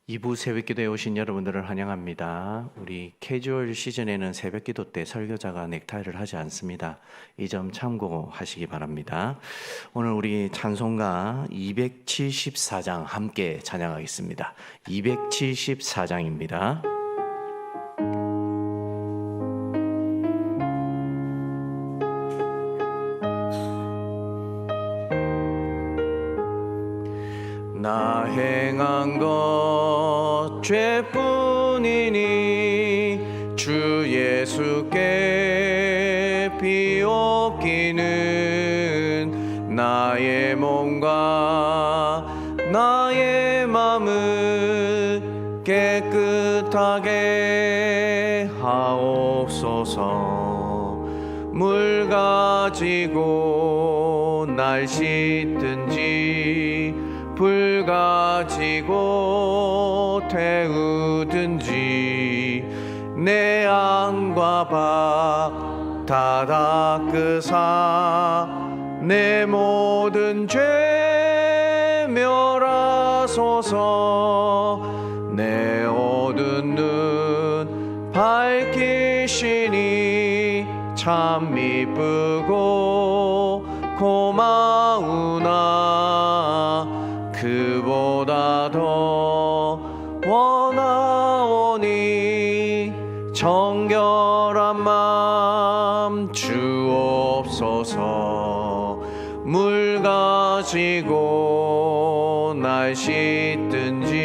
2부 새벽기도에 오신 여러분들을 환영합니다. 우리 캐주얼 시즌에는 새벽기도 때 설교자가 넥타이를 하지 않습니다. 이 점 참고하시기 바랍니다. 오늘 우리 찬송가 274장 함께 찬양하겠습니다. 274장입니다. 나 행한 것 죄뿐이니 주 예수께 비옵기는 나의 몸과 나의 마음을 깨끗하게 하옵소서. 물 가지고 날 씻든지 불 가지고 태우든지 내 안과 박 다 닦으사 내 모든 죄 멸하소서. 내 어두운 눈 밝히시니 참 미쁘고 고마우나 그보다 더 원하오니 정결한 마음 주옵소서. 물 가지고 날 씻든지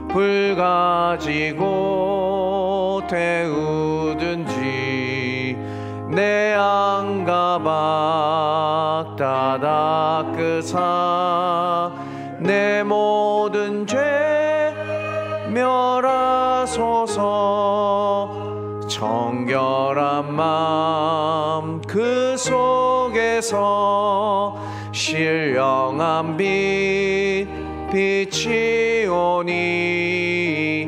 불 가지고 태우든지 내 안과 박 다 닦으사 내 모든 죄 멸하소서. 정결한 마음 그 속에서 신령한 빛 빛이 오니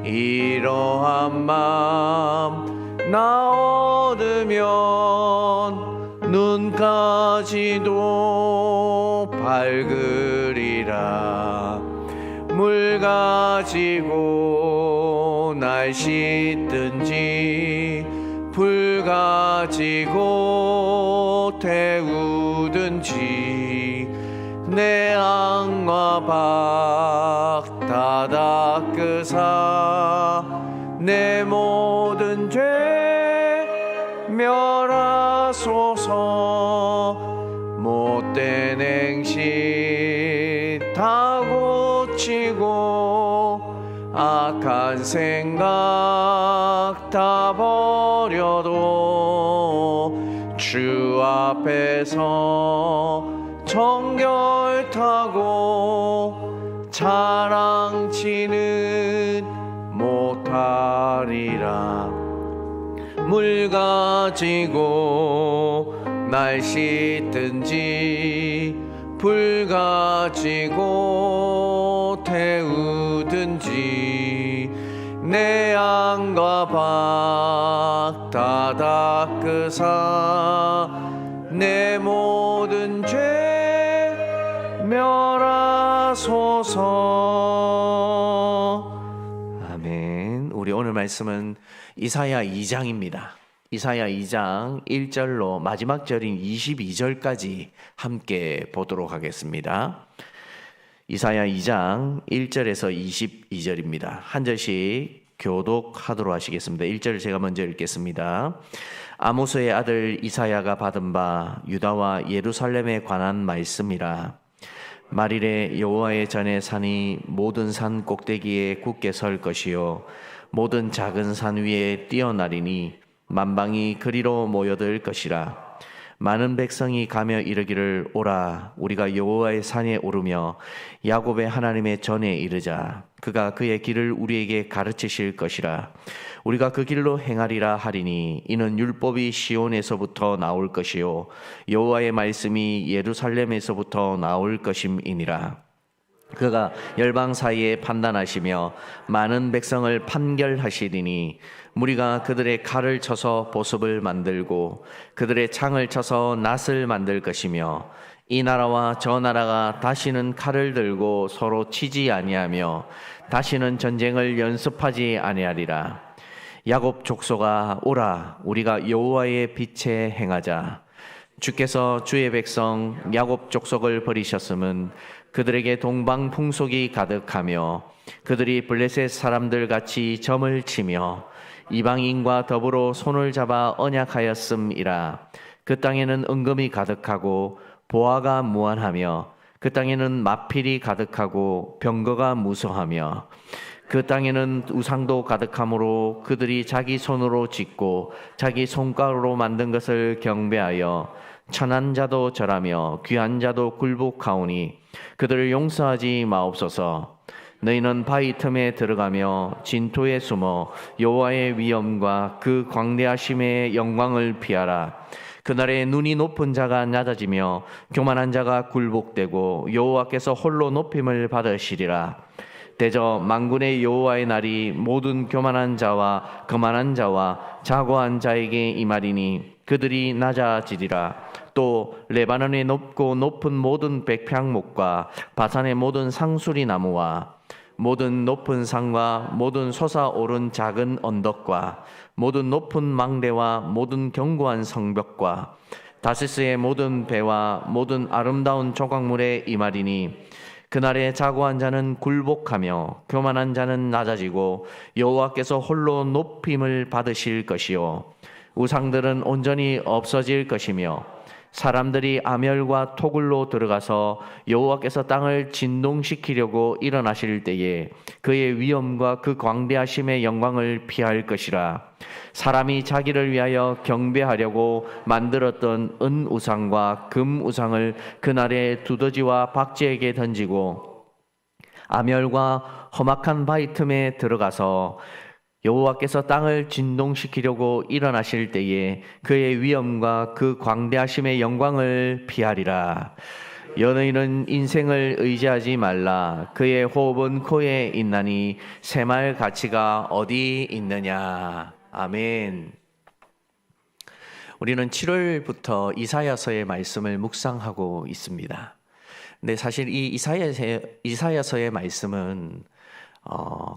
이러한 마음 나 얻으면 눈까지도 밝으리라. 물 가지고 날 씻든지 불 가지고 태우든지 내 안과 박 다 닦으사 내 모든 죄 멸하소서. 못된 행실 다 고치고 악한 생각 다 버려도 주 앞에서 정결타고 자랑치는 못하리라. 물 가지고 날 씻든지 불 가지고 태우든지 내 안과 박 다 닦으사 내 모든 죄 멸하소서. 아멘. 우리 오늘 말씀은 이사야 2장입니다. 이사야 2장 1절로 마지막 절인 22절까지 함께 보도록 하겠습니다. 이사야 2장 1절에서 22절입니다. 한 절씩 교독하도록 하시겠습니다. 1절을 제가 먼저 읽겠습니다. 아모스의 아들 이사야가 받은 바 유다와 예루살렘에 관한 말씀이라. 말일에 여호와의 전에 산이 모든 산 꼭대기에 굳게 설 것이요 모든 작은 산 위에 뛰어나리니 만방이 그리로 모여들 것이라. 많은 백성이 가며 이르기를 오라 우리가 여호와의 산에 오르며 야곱의 하나님의 전에 이르자. 그가 그의 길을 우리에게 가르치실 것이라. 우리가 그 길로 행하리라 하리니 이는 율법이 시온에서부터 나올 것이요 여호와의 말씀이 예루살렘에서부터 나올 것임이니라. 그가 열방 사이에 판단하시며 많은 백성을 판결하시리니 무리가 그들의 칼을 쳐서 보습을 만들고 그들의 창을 쳐서 낫을 만들 것이며 이 나라와 저 나라가 다시는 칼을 들고 서로 치지 아니하며 다시는 전쟁을 연습하지 아니하리라. 야곱 족속아 오라 우리가 여호와의 빛에 행하자. 주께서 주의 백성 야곱 족속을 버리셨음은 그들에게 동방 풍속이 가득하며 그들이 블레셋 사람들 같이 점을 치며 이방인과 더불어 손을 잡아 언약하였음이라. 그 땅에는 은금이 가득하고 보화가 무한하며 그 땅에는 마필이 가득하고 병거가 무성하며 그 땅에는 우상도 가득하므로 그들이 자기 손으로 짓고 자기 손가락으로 만든 것을 경배하여 천한 자도 절하며 귀한 자도 굴복하오니 그들을 용서하지 마옵소서. 너희는 바위 틈에 들어가며 진토에 숨어 여호와의 위엄과 그 광대하심의 영광을 피하라. 그날에 눈이 높은 자가 낮아지며 교만한 자가 굴복되고 여호와께서 홀로 높임을 받으시리라. 대저 만군의 여호와의 날이 모든 교만한 자와 거만한 자와 자고한 자에게 임하리니 그들이 낮아지리라. 또 레바논의 높고 높은 모든 백향목과 바산의 모든 상수리 나무와 모든 높은 산과 모든 솟아오른 작은 언덕과 모든 높은 망대와 모든 견고한 성벽과 다시스의 모든 배와 모든 아름다운 조각물에 임하리니 그날에 자고한 자는 굴복하며 교만한 자는 낮아지고 여호와께서 홀로 높임을 받으실 것이요 우상들은 온전히 없어질 것이며 사람들이 아멸과 토굴로 들어가서 여호와께서 땅을 진동시키려고 일어나실 때에 그의 위엄과 그 광대하심의 영광을 피할 것이라. 사람이 자기를 위하여 경배하려고 만들었던 은 우상과 금 우상을 그날에 두더지와 박쥐에게 던지고 아멸과 험악한 바위 틈에 들어가서 여호와께서 땅을 진동시키려고 일어나실 때에 그의 위엄과 그 광대하심의 영광을 피하리라. 너희는 인생을 의지하지 말라. 그의 호흡은 코에 있나니 새말 가치가 어디 있느냐. 아멘. 우리는 7월부터 이사야서의 말씀을 묵상하고 있습니다. 근데 사실 이 이사야서의 말씀은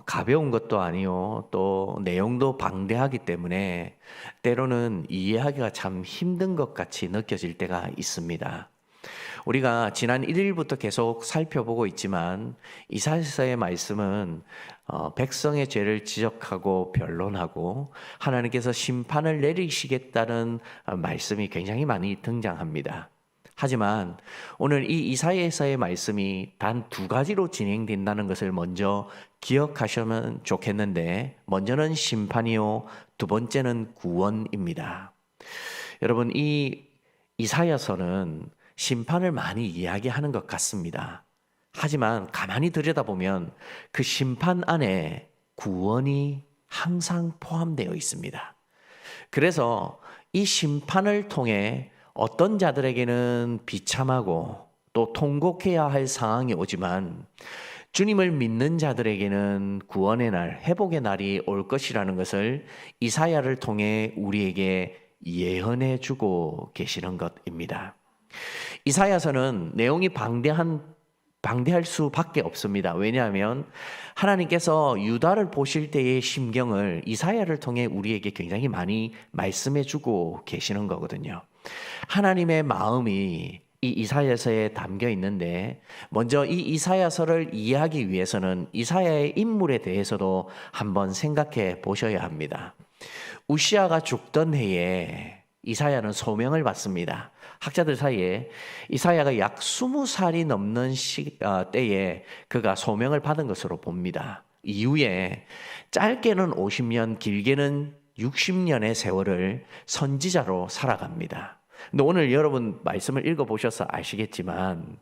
가벼운 것도 아니요. 또 내용도 방대하기 때문에 때로는 이해하기가 참 힘든 것 같이 느껴질 때가 있습니다. 우리가 지난 1일부터 계속 살펴보고 있지만 이사야서의 말씀은 백성의 죄를 지적하고 변론하고 하나님께서 심판을 내리시겠다는 말씀이 굉장히 많이 등장합니다. 하지만 오늘 이 이사야서의 말씀이 단 두 가지로 진행된다는 것을 먼저 기억하시면 좋겠는데, 먼저는 심판이요, 두 번째는 구원입니다. 여러분, 이 이사야서는 심판을 많이 이야기하는 것 같습니다. 하지만 가만히 들여다보면 그 심판 안에 구원이 항상 포함되어 있습니다. 그래서 이 심판을 통해 어떤 자들에게는 비참하고 또 통곡해야 할 상황이 오지만 주님을 믿는 자들에게는 구원의 날, 회복의 날이 올 것이라는 것을 이사야를 통해 우리에게 예언해 주고 계시는 것입니다. 이사야서는 내용이 방대할 수밖에 없습니다. 왜냐하면 하나님께서 유다를 보실 때의 심경을 이사야를 통해 우리에게 굉장히 많이 말씀해 주고 계시는 거거든요. 하나님의 마음이 이 이사야서에 담겨 있는데, 먼저 이 이사야서를 이해하기 위해서는 이사야의 인물에 대해서도 한번 생각해 보셔야 합니다. 우시아가 죽던 해에 이사야는 소명을 받습니다. 학자들 사이에 이사야가 약 20살이 넘는 때에 그가 소명을 받은 것으로 봅니다. 이후에 짧게는 50년, 길게는 60년의 세월을 선지자로 살아갑니다. 근데 오늘 여러분 말씀을 읽어보셔서 아시겠지만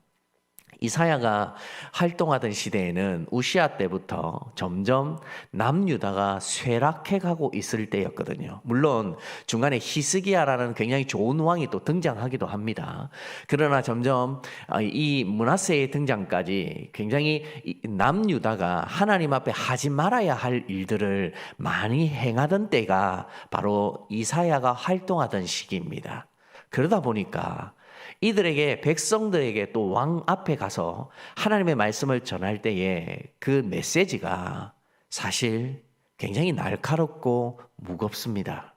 이사야가 활동하던 시대에는 우시아 때부터 점점 남유다가 쇠락해 가고 있을 때였거든요. 물론 중간에 히스기야라는 굉장히 좋은 왕이 또 등장하기도 합니다. 그러나 점점 이 므낫세의 등장까지 굉장히 남유다가 하나님 앞에 하지 말아야 할 일들을 많이 행하던 때가 바로 이사야가 활동하던 시기입니다. 그러다 보니까 이들에게 백성들에게 또 왕 앞에 가서 하나님의 말씀을 전할 때에 그 메시지가 사실 굉장히 날카롭고 무겁습니다.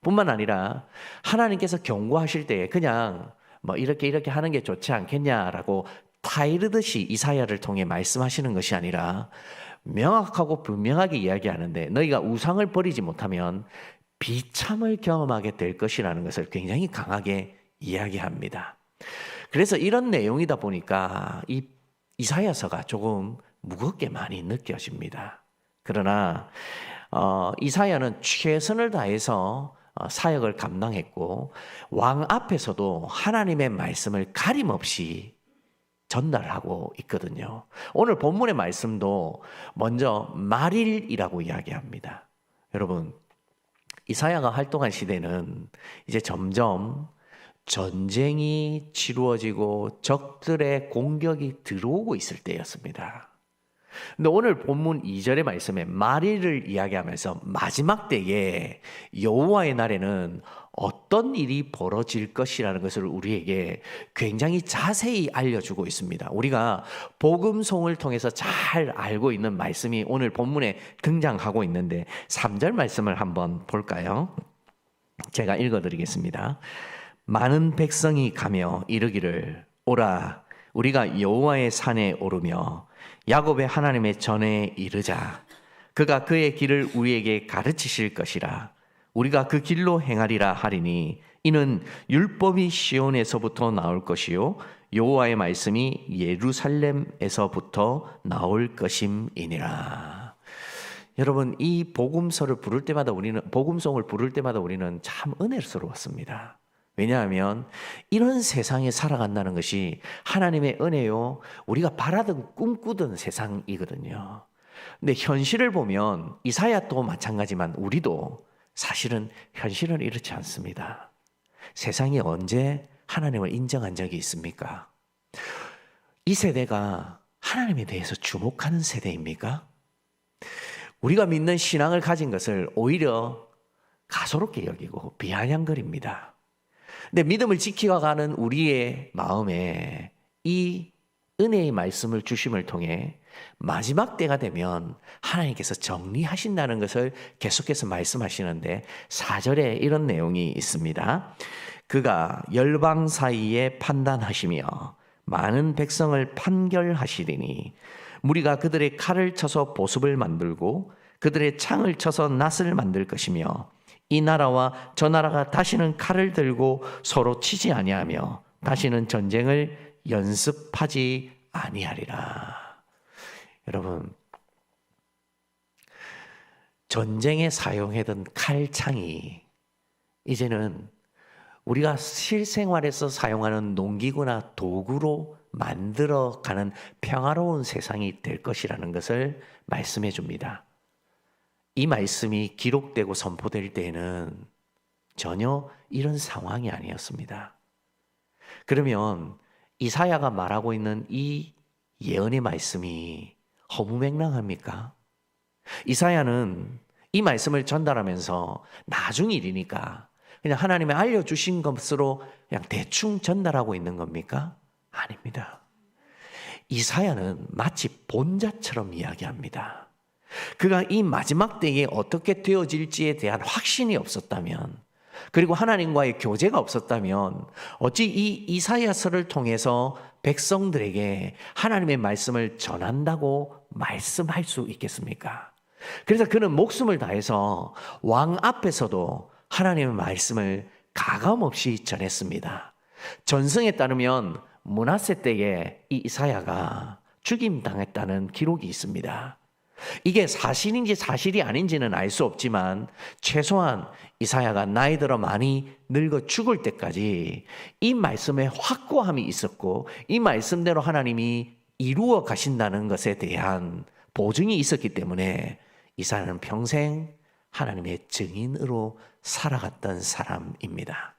뿐만 아니라 하나님께서 경고하실 때에 그냥 뭐 이렇게 하는 게 좋지 않겠냐라고 타이르듯이 이사야를 통해 말씀하시는 것이 아니라 명확하고 분명하게 이야기하는데 너희가 우상을 버리지 못하면 비참을 경험하게 될 것이라는 것을 굉장히 강하게 이야기합니다. 그래서 이런 내용이다 보니까 이 이사야서가 조금 무겁게 많이 느껴집니다. 그러나 이사야는 최선을 다해서 사역을 감당했고 왕 앞에서도 하나님의 말씀을 가림없이 전달하고 있거든요. 오늘 본문의 말씀도 먼저 말일이라고 이야기합니다. 여러분, 이사야가 활동한 시대는 이제 점점 전쟁이 치루어지고 적들의 공격이 들어오고 있을 때였습니다. 근데 오늘 본문 2절의 말씀에 말일을 이야기하면서 마지막 때에 여호와의 날에는 어떤 일이 벌어질 것이라는 것을 우리에게 굉장히 자세히 알려주고 있습니다. 우리가 복음송을 통해서 잘 알고 있는 말씀이 오늘 본문에 등장하고 있는데 3절 말씀을 한번 볼까요? 제가 읽어드리겠습니다. 많은 백성이 가며 이르기를 오라 우리가 여호와의 산에 오르며 야곱의 하나님의 전에 이르자 그가 그의 길을 우리에게 가르치실 것이라 우리가 그 길로 행하리라 하리니 이는 율법이 시온에서부터 나올 것이요 여호와의 말씀이 예루살렘에서부터 나올 것임이니라. 여러분, 이 복음서를 부를 때마다 복음송을 부를 때마다 우리는 참 은혜스러웠습니다. 왜냐하면 이런 세상에 살아간다는 것이 하나님의 은혜요, 우리가 바라던 꿈꾸던 세상이거든요. 근데 현실을 보면 이사야도 마찬가지만 우리도 사실은 현실은 이렇지 않습니다. 세상이 언제 하나님을 인정한 적이 있습니까? 이 세대가 하나님에 대해서 주목하는 세대입니까? 우리가 믿는 신앙을 가진 것을 오히려 가소롭게 여기고 비아냥거립니다. 근데 믿음을 지켜가는 우리의 마음에 이 은혜의 말씀을 주심을 통해 마지막 때가 되면 하나님께서 정리하신다는 것을 계속해서 말씀하시는데 4절에 이런 내용이 있습니다. 그가 열방 사이에 판단하시며 많은 백성을 판결하시리니 무리가 그들의 칼을 쳐서 보습을 만들고 그들의 창을 쳐서 낫을 만들 것이며 이 나라와 저 나라가 다시는 칼을 들고 서로 치지 아니하며 다시는 전쟁을 연습하지 아니하리라. 여러분, 전쟁에 사용하던 칼창이 이제는 우리가 실생활에서 사용하는 농기구나 도구로 만들어가는 평화로운 세상이 될 것이라는 것을 말씀해 줍니다. 이 말씀이 기록되고 선포될 때에는 전혀 이런 상황이 아니었습니다. 그러면 이사야가 말하고 있는 이 예언의 말씀이 허무맹랑합니까? 이사야는 이 말씀을 전달하면서 나중 일이니까 그냥 하나님이 알려주신 것으로 그냥 대충 전달하고 있는 겁니까? 아닙니다. 이사야는 마치 본자처럼 이야기합니다. 그가 이 마지막 때에 어떻게 되어질지에 대한 확신이 없었다면, 그리고 하나님과의 교제가 없었다면 어찌 이 이사야서를 통해서 백성들에게 하나님의 말씀을 전한다고 말씀할 수 있겠습니까? 그래서 그는 목숨을 다해서 왕 앞에서도 하나님의 말씀을 가감없이 전했습니다. 전승에 따르면 므낫세 때에 이 이사야가 죽임당했다는 기록이 있습니다. 이게 사실인지 사실이 아닌지는 알 수 없지만 최소한 이사야가 나이 들어 많이 늙어 죽을 때까지 이 말씀에 확고함이 있었고 이 말씀대로 하나님이 이루어 가신다는 것에 대한 보증이 있었기 때문에 이사야는 평생 하나님의 증인으로 살아갔던 사람입니다.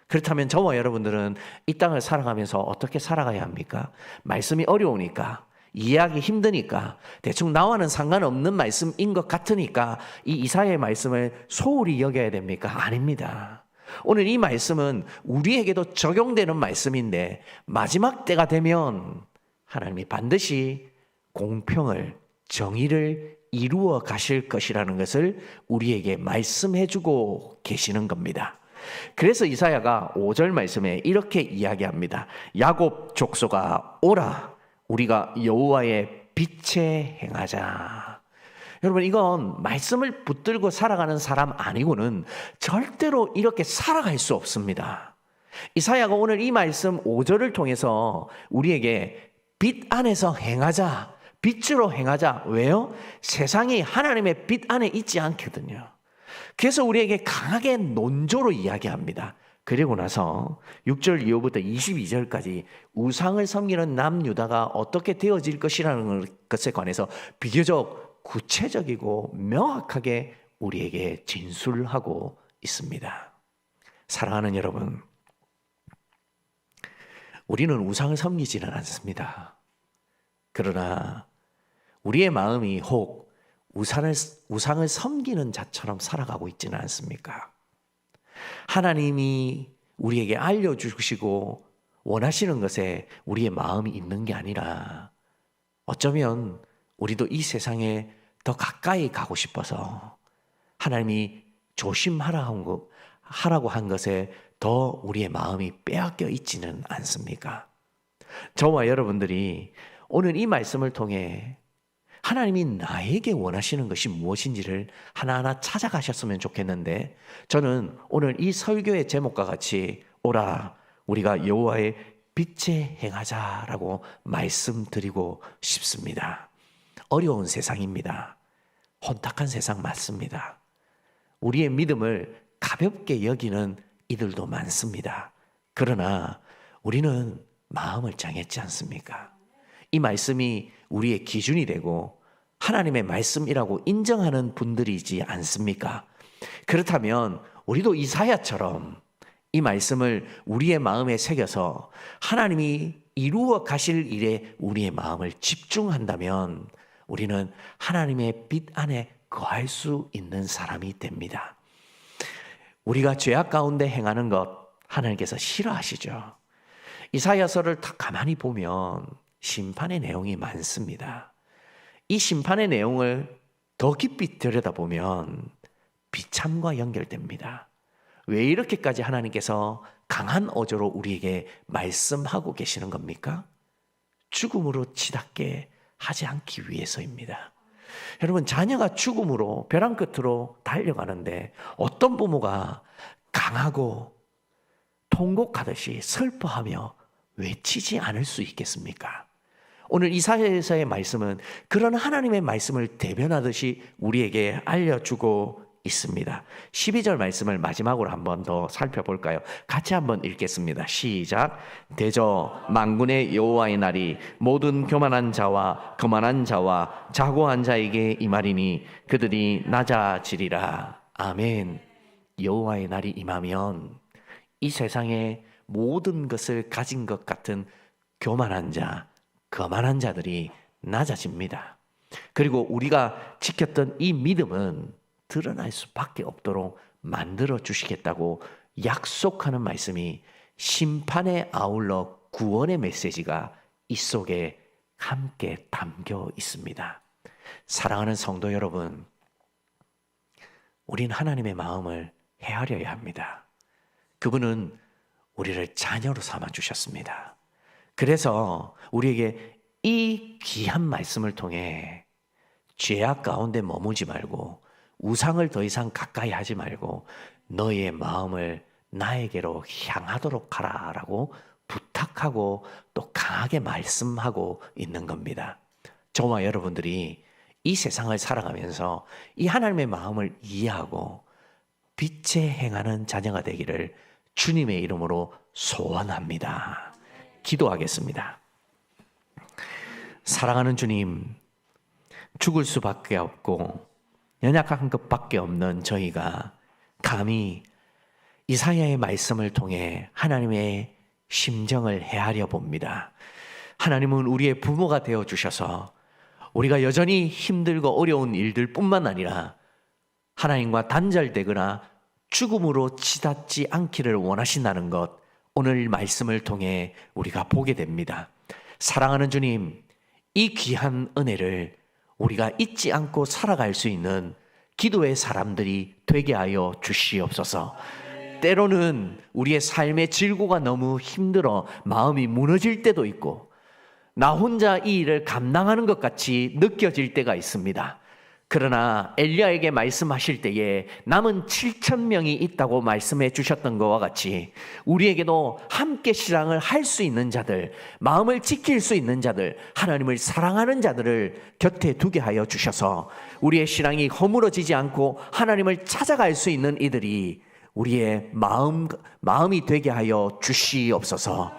그렇다면 저와 여러분들은 이 땅을 살아가면서 어떻게 살아가야 합니까? 말씀이 어려우니까, 이해하기 힘드니까, 대충 나와는 상관없는 말씀인 것 같으니까 이 이사야의 말씀을 소홀히 여겨야 됩니까? 아닙니다. 오늘 이 말씀은 우리에게도 적용되는 말씀인데 마지막 때가 되면 하나님이 반드시 공평을, 정의를 이루어 가실 것이라는 것을 우리에게 말씀해 주고 계시는 겁니다. 그래서 이사야가 5절 말씀에 이렇게 이야기합니다. 야곱 족속아 오라, 우리가 여호와의 빛에 행하자. 여러분, 이건 말씀을 붙들고 살아가는 사람 아니고는 절대로 이렇게 살아갈 수 없습니다. 이사야가 오늘 이 말씀 5절을 통해서 우리에게 빛 안에서 행하자, 빛으로 행하자. 왜요? 세상이 하나님의 빛 안에 있지 않거든요. 그래서 우리에게 강하게 논조로 이야기합니다. 그리고 나서 6절 이후부터 22절까지 우상을 섬기는 남유다가 어떻게 되어질 것이라는 것에 관해서 비교적 구체적이고 명확하게 우리에게 진술하고 있습니다. 사랑하는 여러분, 우리는 우상을 섬기지는 않습니다. 그러나 우리의 마음이 혹 우상을 섬기는 자처럼 살아가고 있지는 않습니까? 하나님이 우리에게 알려주시고 원하시는 것에 우리의 마음이 있는 게 아니라 어쩌면 우리도 이 세상에 더 가까이 가고 싶어서 하나님이 조심하라고 한 것에 더 우리의 마음이 빼앗겨 있지는 않습니까? 저와 여러분들이 오늘 이 말씀을 통해 하나님이 나에게 원하시는 것이 무엇인지를 하나하나 찾아가셨으면 좋겠는데, 저는 오늘 이 설교의 제목과 같이 오라 우리가 여호와의 빛에 행하자라고 말씀드리고 싶습니다. 어려운 세상입니다. 혼탁한 세상 맞습니다. 우리의 믿음을 가볍게 여기는 이들도 많습니다. 그러나 우리는 마음을 정했지 않습니까? 이 말씀이 우리의 기준이 되고 하나님의 말씀이라고 인정하는 분들이지 않습니까? 그렇다면 우리도 이사야처럼 이 말씀을 우리의 마음에 새겨서 하나님이 이루어 가실 일에 우리의 마음을 집중한다면 우리는 하나님의 빛 안에 거할 수 있는 사람이 됩니다. 우리가 죄악 가운데 행하는 것 하나님께서 싫어하시죠. 이사야서를 다 가만히 보면 심판의 내용이 많습니다. 이 심판의 내용을 더 깊이 들여다보면 비참과 연결됩니다. 왜 이렇게까지 하나님께서 강한 어조로 우리에게 말씀하고 계시는 겁니까? 죽음으로 치닫게 하지 않기 위해서입니다. 여러분, 자녀가 죽음으로 벼랑 끝으로 달려가는데 어떤 부모가 강하고 통곡하듯이 슬퍼하며 외치지 않을 수 있겠습니까? 오늘 이사야서의 말씀은 그런 하나님의 말씀을 대변하듯이 우리에게 알려주고 있습니다. 12절 말씀을 마지막으로 한 번 더 살펴볼까요? 같이 한번 읽겠습니다. 시작. 대저 만군의 여호와의 날이 모든 교만한 자와 거만한 자와 자고한 자에게 임하리니 그들이 낮아지리라. 아멘. 여호와의 날이 임하면 이 세상에 모든 것을 가진 것 같은 교만한 자, 거만한 자들이 낮아집니다. 그리고 우리가 지켰던 이 믿음은 드러날 수밖에 없도록 만들어 주시겠다고 약속하는 말씀이 심판에 아울러 구원의 메시지가 이 속에 함께 담겨 있습니다. 사랑하는 성도 여러분, 우린 하나님의 마음을 헤아려야 합니다. 그분은 우리를 자녀로 삼아 주셨습니다. 그래서 우리에게 이 귀한 말씀을 통해 죄악 가운데 머무지 말고 우상을 더 이상 가까이 하지 말고 너의 마음을 나에게로 향하도록 하라라고 부탁하고 또 강하게 말씀하고 있는 겁니다. 저와 여러분들이 이 세상을 살아가면서 이 하나님의 마음을 이해하고 빛에 행하는 자녀가 되기를 주님의 이름으로 소원합니다. 기도하겠습니다. 사랑하는 주님, 죽을 수밖에 없고 연약한 것밖에 없는 저희가 감히 이사야의 말씀을 통해 하나님의 심정을 헤아려 봅니다. 하나님은 우리의 부모가 되어주셔서 우리가 여전히 힘들고 어려운 일들 뿐만 아니라 하나님과 단절되거나 죽음으로 치닫지 않기를 원하신다는 것, 오늘 말씀을 통해 우리가 보게 됩니다. 사랑하는 주님, 이 귀한 은혜를 우리가 잊지 않고 살아갈 수 있는 기도의 사람들이 되게 하여 주시옵소서. 때로는 우리의 삶의 질고가 너무 힘들어 마음이 무너질 때도 있고 나 혼자 이 일을 감당하는 것 같이 느껴질 때가 있습니다. 그러나 엘리야에게 말씀하실 때에 남은 7,000명이 있다고 말씀해 주셨던 것과 같이 우리에게도 함께 신앙을 할 수 있는 자들, 마음을 지킬 수 있는 자들, 하나님을 사랑하는 자들을 곁에 두게 하여 주셔서 우리의 신앙이 허물어지지 않고 하나님을 찾아갈 수 있는 이들이 우리의 마음이 되게 하여 주시옵소서.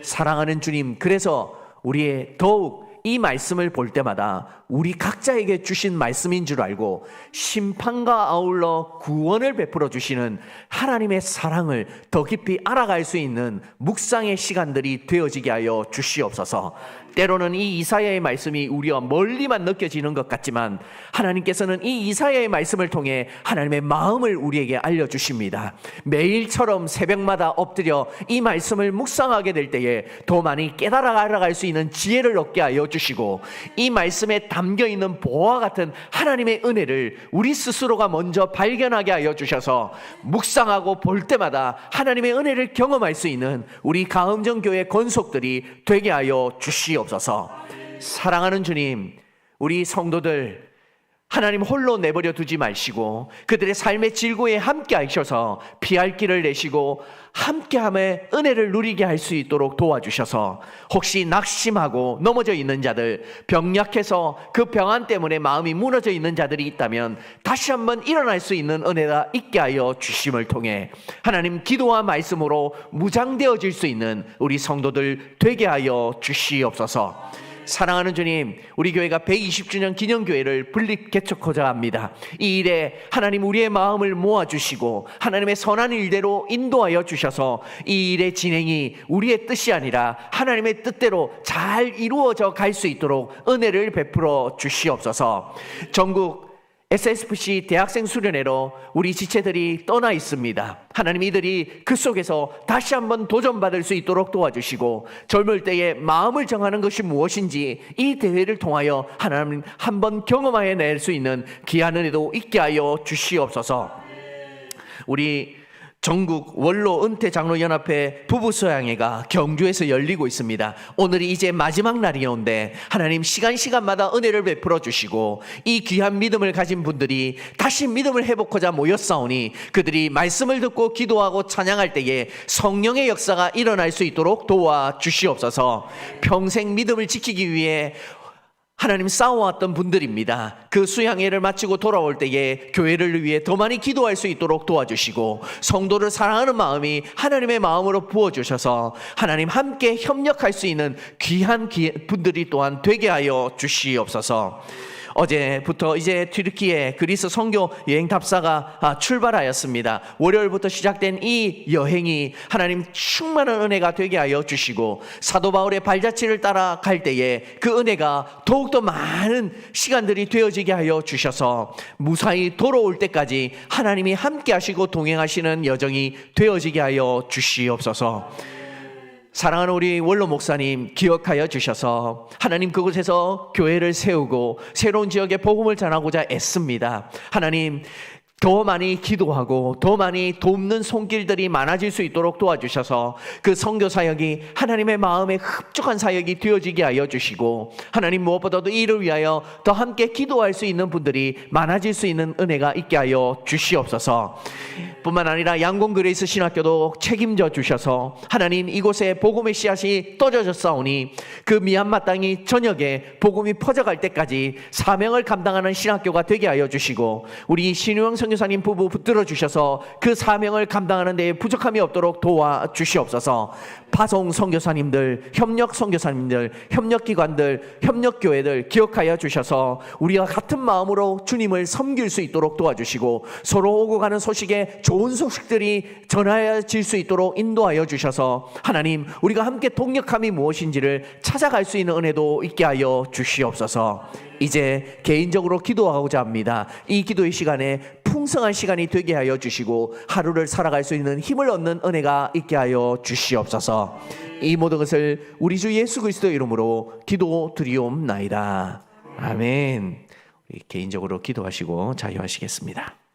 사랑하는 주님, 그래서 우리의 더욱 이 말씀을 볼 때마다 우리 각자에게 주신 말씀인 줄 알고 심판과 아울러 구원을 베풀어 주시는 하나님의 사랑을 더 깊이 알아갈 수 있는 묵상의 시간들이 되어지게 하여 주시옵소서. 때로는 이 이사야의 말씀이 우리와 멀리만 느껴지는 것 같지만 하나님께서는 이 이사야의 말씀을 통해 하나님의 마음을 우리에게 알려주십니다. 매일처럼 새벽마다 엎드려 이 말씀을 묵상하게 될 때에 더 많이 깨달아 알아갈 수 있는 지혜를 얻게 하여 주시고 이 말씀에 담겨있는 보화와 같은 하나님의 은혜를 우리 스스로가 먼저 발견하게 하여 주셔서 묵상하고 볼 때마다 하나님의 은혜를 경험할 수 있는 우리 가음정교회 권속들이 되게 하여 주시옵소서. 사랑하는 주님, 우리 성도들 하나님 홀로 내버려 두지 마시고 그들의 삶의 질고에 함께 하셔서 피할 길을 내시고 함께함의 은혜를 누리게 할 수 있도록 도와주셔서 혹시 낙심하고 넘어져 있는 자들, 병약해서 그 병환 때문에 마음이 무너져 있는 자들이 있다면 다시 한번 일어날 수 있는 은혜가 있게 하여 주심을 통해 하나님 기도와 말씀으로 무장되어질 수 있는 우리 성도들 되게 하여 주시옵소서. 사랑하는 주님, 우리 교회가 120주년 기념교회를 분립 개척하자 합니다. 이 일에 하나님 우리의 마음을 모아주시고 하나님의 선한 일대로 인도하여 주셔서 이 일의 진행이 우리의 뜻이 아니라 하나님의 뜻대로 잘 이루어져 갈 수 있도록 은혜를 베풀어 주시옵소서. 전국 SSFC 대학생 수련회로 우리 지체들이 떠나 있습니다. 하나님 이들이 그 속에서 다시 한번 도전받을 수 있도록 도와주시고 젊을 때에 마음을 정하는 것이 무엇인지 이 대회를 통하여 하나님 한번 경험하여 낼 수 있는 귀한 은혜도 있게 하여 주시옵소서. 우리 전국 원로 은퇴장로연합회 부부소양회가 경주에서 열리고 있습니다. 오늘이 이제 마지막 날이온데 하나님 시간마다 은혜를 베풀어 주시고 이 귀한 믿음을 가진 분들이 다시 믿음을 회복하자 모였사오니 그들이 말씀을 듣고 기도하고 찬양할 때에 성령의 역사가 일어날 수 있도록 도와주시옵소서. 평생 믿음을 지키기 위해 하나님 싸워왔던 분들입니다. 그 수양회를 마치고 돌아올 때에 교회를 위해 더 많이 기도할 수 있도록 도와주시고 성도를 사랑하는 마음이 하나님의 마음으로 부어주셔서 하나님 함께 협력할 수 있는 귀한 분들이 또한 되게 하여 주시옵소서. 어제부터 이제 튀르키예 그리스 선교 여행 답사가 출발하였습니다. 월요일부터 시작된 이 여행이 하나님 충만한 은혜가 되게 하여 주시고 사도 바울의 발자취를 따라갈 때에 그 은혜가 더욱더 많은 시간들이 되어지게 하여 주셔서 무사히 돌아올 때까지 하나님이 함께 하시고 동행하시는 여정이 되어지게 하여 주시옵소서. 사랑하는 우리 원로 목사님 기억하여 주셔서 하나님 그곳에서 교회를 세우고 새로운 지역에 복음을 전하고자 애씁니다. 하나님 더 많이 기도하고 더 많이 돕는 손길들이 많아질 수 있도록 도와주셔서 그 선교 사역이 하나님의 마음에 흡족한 사역이 되어지게 하여 주시고, 하나님 무엇보다도 이를 위하여 더 함께 기도할 수 있는 분들이 많아질 수 있는 은혜가 있게 하여 주시옵소서. 뿐만 아니라 양곤 그레이스 신학교도 책임져 주셔서 하나님 이곳에 복음의 씨앗이 떠져졌사오니 그 미얀마 땅이 전역에 복음이 퍼져갈 때까지 사명을 감당하는 신학교가 되게 하여 주시고, 우리 신유영 선교사님 부부 붙들어 주셔서 그 사명을 감당하는 데에 부족함이 없도록 도와주시옵소서. 파송 선교사님들, 협력 선교사님들, 협력기관들, 협력교회들 기억하여 주셔서 우리가 같은 마음으로 주님을 섬길 수 있도록 도와주시고, 서로 오고 가는 소식에 좋은 소식들이 전해질 수 있도록 인도하여 주셔서 하나님 우리가 함께 동력함이 무엇인지를 찾아갈 수 있는 은혜도 있게 하여 주시옵소서. 이제 개인적으로 기도하고자 합니다. 이 기도의 시간에 풍성한 시간이 되게 하여 주시고 하루를 살아갈 수 있는 힘을 얻는 은혜가 있게 하여 주시옵소서. 이 모든 것을 우리 주 예수 그리스도 이름으로 기도드리옵나이다. 아멘. 개인적으로 기도하시고 자유하시겠습니다.